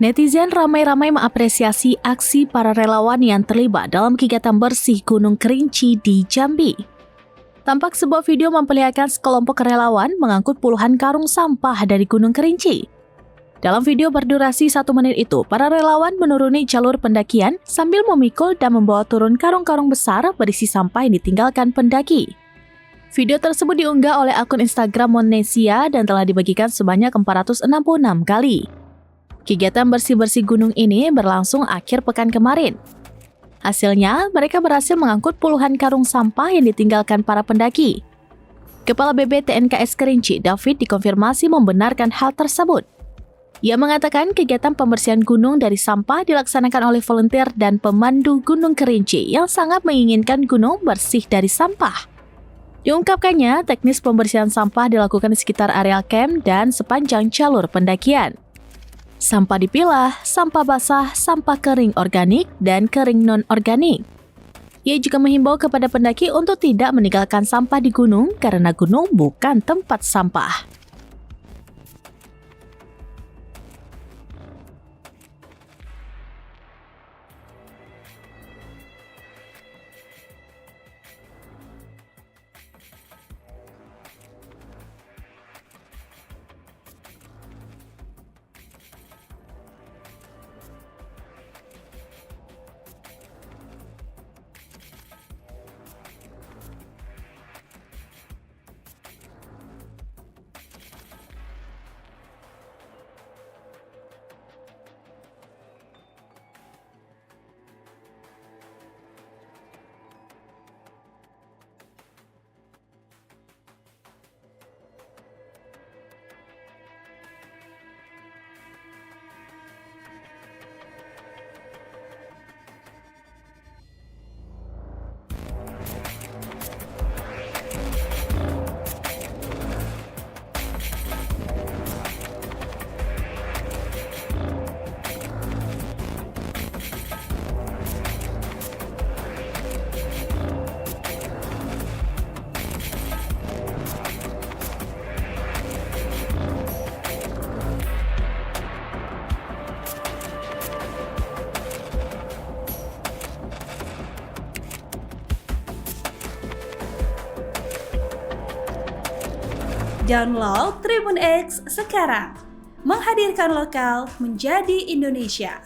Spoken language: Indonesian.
Netizen ramai-ramai mengapresiasi aksi para relawan yang terlibat dalam kegiatan bersih Gunung Kerinci di Jambi. Tampak sebuah video memperlihatkan sekelompok relawan mengangkut puluhan karung sampah dari Gunung Kerinci. Dalam video berdurasi 1 menit itu, para relawan menuruni jalur pendakian sambil memikul dan membawa turun karung-karung besar berisi sampah yang ditinggalkan pendaki. Video tersebut diunggah oleh akun Instagram Monesia dan telah dibagikan sebanyak 466 kali. Kegiatan bersih-bersih gunung ini berlangsung akhir pekan kemarin. Hasilnya, mereka berhasil mengangkut puluhan karung sampah yang ditinggalkan para pendaki. Kepala BB TNKS Kerinci, David, dikonfirmasi membenarkan hal tersebut. Ia mengatakan kegiatan pembersihan gunung dari sampah dilaksanakan oleh volunteer dan pemandu Gunung Kerinci yang sangat menginginkan gunung bersih dari sampah. Diungkapkannya, teknis pembersihan sampah dilakukan di sekitar area camp dan sepanjang jalur pendakian. Sampah dipilah, sampah basah, sampah kering organik, dan kering non-organik. Ia juga menghimbau kepada pendaki untuk tidak meninggalkan sampah di gunung karena gunung bukan tempat sampah. Download Tribun X sekarang, menghadirkan lokal menjadi Indonesia.